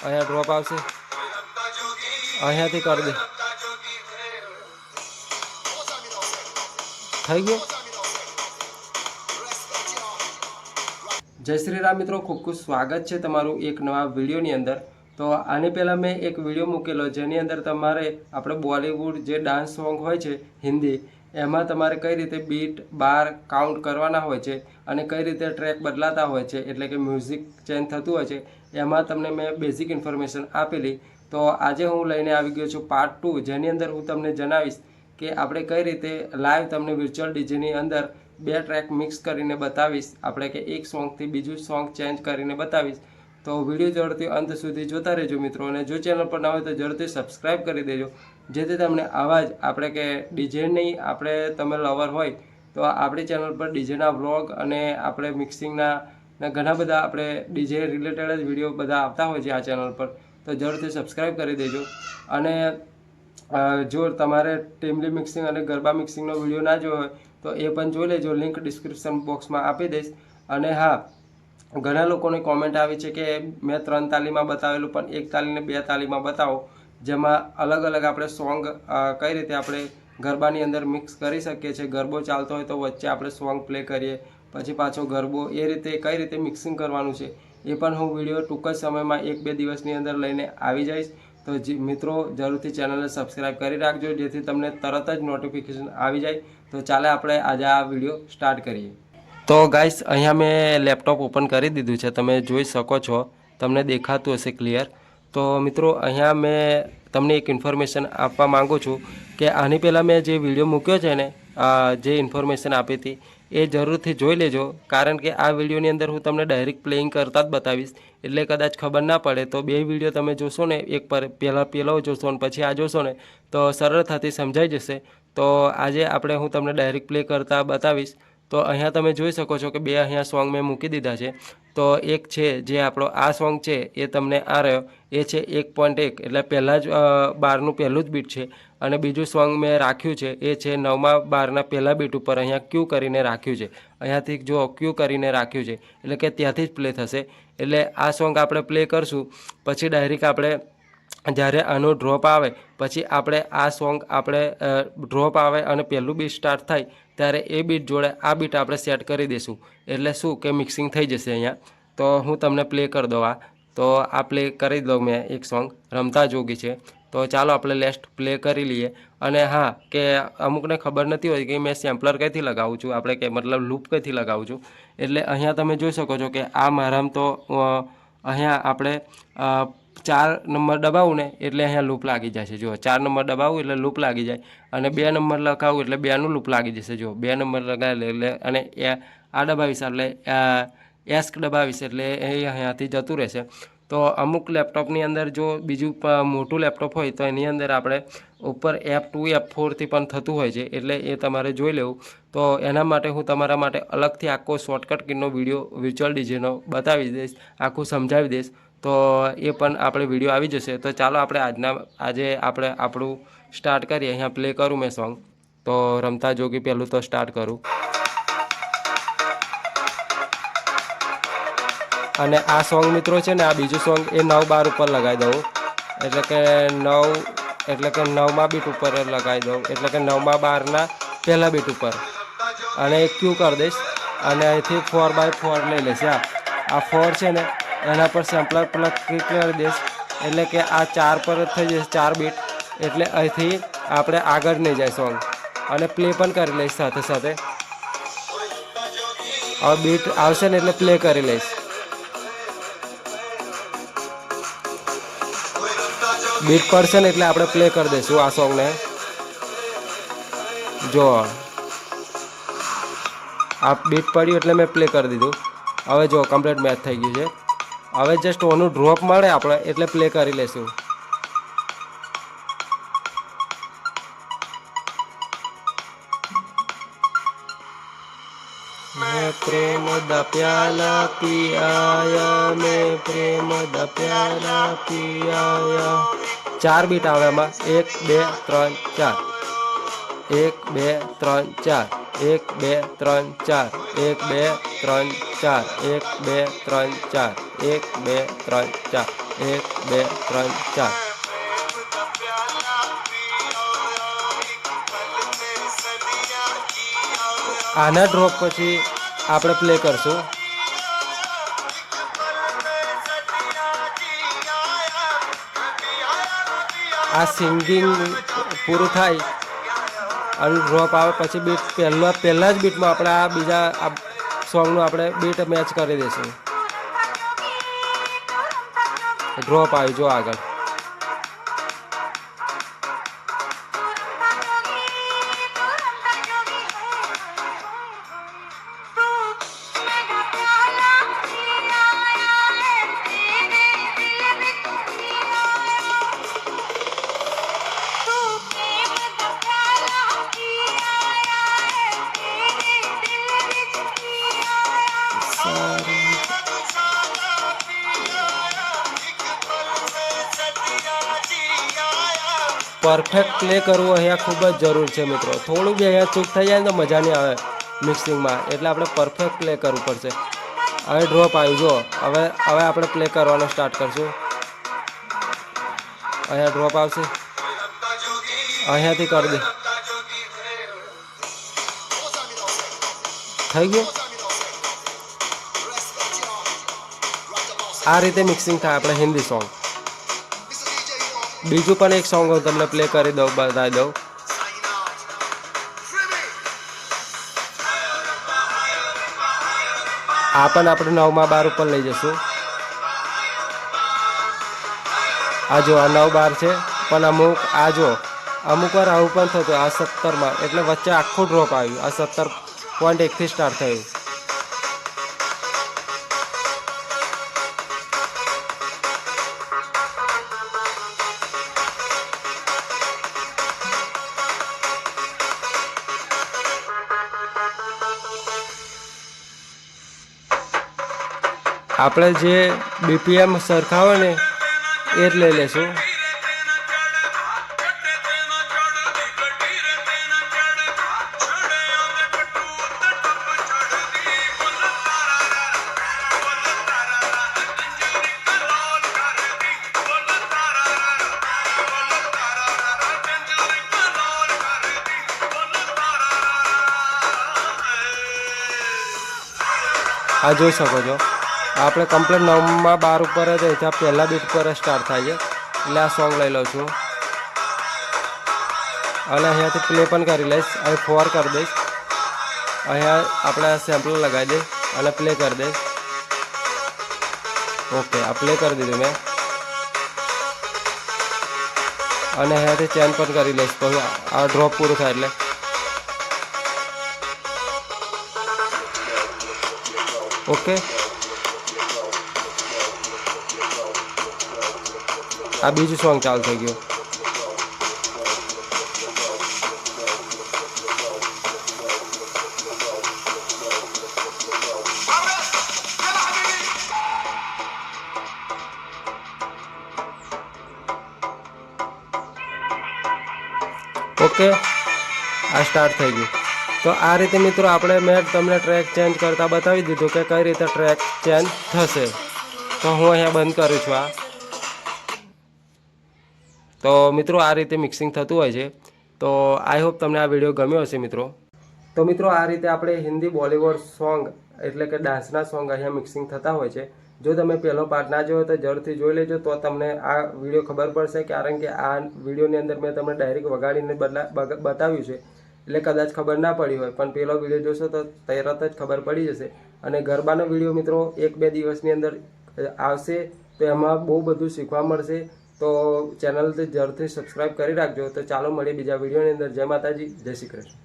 અહીંયા ડ્રોપ આવશે, અહીંયાથી કરી દે, થઈ ગયો। જય શ્રી રામ મિત્રો, ખૂબ ખૂબ સ્વાગત છે તમારું એક નવા વિડીયોની અંદર। તો આની પહેલાં મેં એક વિડીયો મૂકેલો જેની અંદર તમારે આપણે બોલિવૂડ જે ડાન્સ સોંગ હોય છે હિન્દી, એમાં તમારે કઈ રીતે બીટ બાર કાઉન્ટ કરવાના હોય છે અને કઈ રીતે ટ્રેક બદલાતા હોય છે, એટલે કે મ્યુઝિક ચેન્જ થતું હોય છે, એમાં તમને મેં બેઝિક ઇન્ફોર્મેશન આપેલી। તો આજે હું લઈને આવી ગયો છું પાર્ટ 2, જેની અંદર હું તમને જણાવીશ કે આપણે કઈ રીતે લાઈવ તમને વર્ચ્યુઅલ ડીજેની અંદર બે ટ્રેક મિક્સ કરીને બતાવીશ આપણે, કે એક સોંગથી બીજું સોંગ ચેન્જ કરીને બતાવીશ। તો વિડીયો જરૂરથી અંત સુધી જોતા રહેજો મિત્રો, અને જો ચેનલ પર ના હોય તો જરૂરથી સબસ્ક્રાઈબ કરી દેજો, જેથી તમને આવા જ આપણે કે ડીજેની આપણે તમે લવર હોય તો આપણી ચેનલ પર ડીજેના વ્લોગ અને આપણે મિક્સિંગના ને ઘણા બધા આપણે ડીજે રિલેટેડ જ વિડીયો બધા આવતા હોય છે આ ચેનલ પર, તો જરૂરથી સબસ્ક્રાઈબ કરી દેજો। અને જો તમારે ટીમલી મિક્સિંગ અને ગરબા મિક્સિંગનો વિડીયો ના જોયો હોય તો એ પણ જોઈ લેજો, લિંક ડિસ્ક્રિપ્શન બોક્સમાં આપી દઈશ। અને હા, ઘણા લોકોની કોમેન્ટ આવી છે કે મેં 3 તાલીમાં બતાવેલું પણ 1 તાલી ને 2 તાલીમાં બતાવો, જેમાં અલગ અલગ આપણે સોંગ કઈ રીતે આપણે ગરબાની અંદર મિક્સ કરી શકીએ છીએ। ગરબો ચાલતો હોય તો વચ્ચે આપણે સોંગ પ્લે કરીએ, પછી પાછો ગરબો, એ રીતે કઈ રીતે મિક્સિંગ કરવાનું છે એ પણ હું વિડીયો ટૂંક જ સમયમાં 1-2 દિવસની અંદર લઈને આવી જઈશ। તો મિત્રો જરૂરથી ચેનલને સબસ્ક્રાઈબ કરી રાખજો, જેથી તમને તરત જ નોટિફિકેશન આવી જાય। તો ચાલે આપણે આજે આ વિડીયો સ્ટાર્ટ કરીએ। તો ગાઈસ, અહીંયા મેં લેપટોપ ઓપન કરી દીધું છે, તમે જોઈ શકો છો, તમને દેખાતું હશે ક્લિયર। તો મિત્રો અહીંયા મેં તમને એક ઇન્ફોર્મેશન આપવા માગું છું કે આની પહેલાં મેં જે વિડીયો મૂક્યો છે ને, જે ઇન્ફોર્મેશન આપી હતી એ જરૂરથી જોઈ લેજો, કારણ કે આ વિડીયોની અંદર હું તમને ડાયરેક્ટ પ્લેઇંગ કરતા જ બતાવીશ, એટલે કદાચ ખબર ના પડે તો બે વિડીયો તમે જોશો ને, એક પર પહેલો જોશો ને પછી આ જોશો ને તો સરળતાથી સમજાઈ જશે। તો આજે આપણે હું તમને ડાયરેક્ટ પ્લે કરતા બતાવીશ। તો અહીંયા તમે જોઈ શકો છો કે બે અહીંયા સોંગ મેં મૂકી દીધા છે। તો એક છે જે આપણો આ સોંગ છે એ તમને આ રહ્યો, એ છે 1.1, એટલે પહેલાં જ બારનું પહેલું જ બીટ છે। અને બીજું સોંગ મેં રાખ્યું છે એ છે 9મા બારના પહેલાં બીટ ઉપર અહીંયા ક્યુ કરીને રાખ્યું છે, અહીંયાથી જો ક્યુ કરીને રાખ્યું છે, એટલે કે ત્યાંથી જ પ્લે થશે। એટલે આ સોંગ આપણે પ્લે કરશું પછી ડાયરેક્ટ આપણે જ્યારે આનો ડ્રોપ આવે પછી આપણે આ સોંગ આપણે ડ્રોપ આવે અને પહેલું બીટ સ્ટાર્ટ થાય ત્યારે એ બીટ જોડે આ બીટ આપણે સેટ કરી દઈશું, એટલે શું કે મિક્સિંગ થઈ જશે અહીંયા। તો હું તમને પ્લે કરી દઉં, તો આ પ્લે કરી દઉં મેં એક સોંગ રમતા જોગી છે। તો ચાલો આપણે લેસ્ટ પ્લે કરી લઈએ। અને હા, કે અમુકને ખબર નથી હોતી કે મેં સેમ્પલર કઈથી લગાવું છું, આપણે કે મતલબ લૂપ કઈથી લગાવું છું, એટલે અહીંયા તમે જોઈ શકો છો કે આ મારામાં તો અહીંયા આપણે 4 નંબર દબાવું ને એટલે અહીંયા લૂપ લાગી જાય છે। જુઓ 4 નંબર દબાવું એટલે લૂપ લાગી જાય, અને 2 નંબર લગાવું એટલે 2નું લૂપ લાગી જશે। જુઓ 2 નંબર લગાવી એટલે, અને આ દબાવીશ એટલે એસ્ક દબાવીશ એટલે એ અહીંયાથી જતું રહેશે। તો અમુક લેપટોપની અંદર જો બીજું મોટું લેપટોપ હોય તો એની અંદર આપણે ઉપર F2 F4થી પણ થતું હોય છે, એટલે એ તમારે જોઈ લેવું। તો એના માટે હું તમારા માટે અલગથી આખો શોર્ટકટ કીનો વિડીયો વર્ચ્યુઅલ ડીજેનો બતાવી દઈશ, આખું સમજાવી દઈશ, તો એ પણ આપણે વિડીયો આવી જશે। તો ચાલો આપણે આજે આપણે આપણું સ્ટાર્ટ કરીએ। અહીંયા પ્લે કરું મેં સોંગ, તો રમતા જોગી પહેલું તો સ્ટાર્ટ કરું, અને આ સોંગ મિત્રો છે ને, આ બીજું સોંગ એ 9-12 ઉપર લગાવી દઉં, એટલે કે 9મા બીટ ઉપર લગાવી દઉં, એટલે કે 9મા બારના પહેલા બીટ ઉપર, અને એક ક્યુ કરી દઈશ, અને અહીંથી 4x4 લઈ લઈશ। આ 4 છે ને એના પર સેમ્પલર પ્લગ ક્લિક કરી દઈશ, એટલે કે આ 4 પર થઈ જશે 4 બીટ, એટલે અહીંથી આપણે આગળ નહીં જાય સોંગ, અને પ્લે પણ કરી લઈશ સાથે સાથે। હવે બીટ આવશે ને એટલે પ્લે કરી લઈશ, બીટ પડશે ને એટલે આપણે પ્લે કરી દઈશું આ સોંગને। જો આ બીટ પડ્યું એટલે મેં પ્લે કરી દીધું, હવે જો કમ્પ્લીટ મેચ થઈ ગયું છે। હવે જસ્ટ ઓનું ડ્રોપ મળે આપણે એટલે પ્લે કરી લઈશું। मैं प्रेम दा प्याला पी आया, मैं प्रेम दा प्याला पी आया। 4 बीट આવે આમાં, 1 2 3 4, 1 2 3 4, 1 2 3 4, 1 2 3 4, 1 2 3 4, 1 2 3 4, 1 2 3 4 આના ડ્રોપ પછી આપણે પ્લે કરશું. આ સિંગિંગ પૂરું થાય અને ડ્રોપ આવે પછી બીટ પહેલાં જ બીટમાં આપણે આ બીજા આ સોંગનું આપણે બીટ મેચ કરી દઈશું. ડ્રોપ આવી જો આગળ. પરફેક્ટ પ્લે કરવું અહીંયા ખૂબ જ જરૂર છે મિત્રો. થોડું બી અહીંયા ચૂક થઈ જાય ને તો મજા નહીં આવે મિક્સિંગમાં, એટલે આપણે પરફેક્ટ પ્લે કરવું પડશે. હવે ડ્રોપ આવ્યું જો. હવે આપણે પ્લે કરવાનો સ્ટાર્ટ કરશું. અહીંયા ડ્રોપ આવશે, અહીંયાથી કરી દે. થઈ ગયું. આ રીતે મિક્સિંગ થાય આપણે હિન્દી સોંગ. બીજું પણ એક સોંગ હું તમને પ્લે કરી દઉં, બતાવી દઉં. આ પણ આપણે 9 માં 12 ઉપર લઈ જશું. આ જો આ 9 12 છે, પણ અમુક વાર આવું પણ થતું. આ 17 માં, એટલે વચ્ચે આખું ડ્રોપ આવ્યું. આ 17.1 થી સ્ટાર્ટ થયું. આપણે જે BPM સરખા હોય ને એ જ લઈ લેશું. આ જોઈ શકો છો, આપણે કમ્પ્લીટ 9 માં 12 ઉપર જ ત્યાં પહેલા બીટ પર સ્ટાર્ટ થાય છે. એટલે આ સોંગ લઈ લઉં છું અને અહીંયાથી પ્લે પણ કરી લઈશ. અહીં 4 કરી દઈશ. અહીંયા આપણે સેમ્પલ લગાવી દઈશ અને પ્લે કરી દઈશ. ઓકે, આ પ્લે કરી દીધું મેં. અને અહીંયાથી ચેન્જ પણ કરી લઈશ તો આ ડ્રોપ પૂરું થાય એટલે. ઓકે, આ બીજું સોંગ ચાલુ થઈ ગયું. ઓકે, આ સ્ટાર્ટ થઈ ગયું. તો આ રીતે મિત્રો મેં તમને ટ્રેક ચેન્જ કરતા બતાવી દીધું કે કઈ રીતે ટ્રેક ચેન્જ થશે. તો હું અહીંયા બંધ કરું છું. તો મિત્રો આ રીતે મિક્સિંગ થતું હોય છે. તો આઈ હોપ તમને આ વિડીયો ગમ્યો હશે મિત્રો. તો મિત્રો આ રીતે આપણે હિન્દી બોલિવૂડ સોંગ એટલે કે ડાન્સના સોંગ અહીંયા મિક્સિંગ થતા હોય છે. જો તમે પહેલો પાર્ટ ના જોયો તો જરૂરથી જોઈ લેજો, તો તમને આ વિડીયો ખબર પડશે. કારણ કે આ વિડીયોની અંદર મેં તમને ડાયરેક્ટ વગાડીને બતાવ્યું છે, એટલે કદાચ ખબર ના પડી હોય, પણ પહેલો વિડીયો જોશો તો તરત જ ખબર પડી જશે. અને ગરબાનો વિડીયો મિત્રો 1-2 દિવસની અંદર આવશે, તો એમાં બહુ બધું શીખવા મળશે. તો ચેનલ જરૂરથી સબસ્ક્રાઈબ કરી રાખજો. તો ચાલો મળીએ બીજા વિડીયોની અંદર. જય માતાજી, જય શ્રી કૃષ્ણ.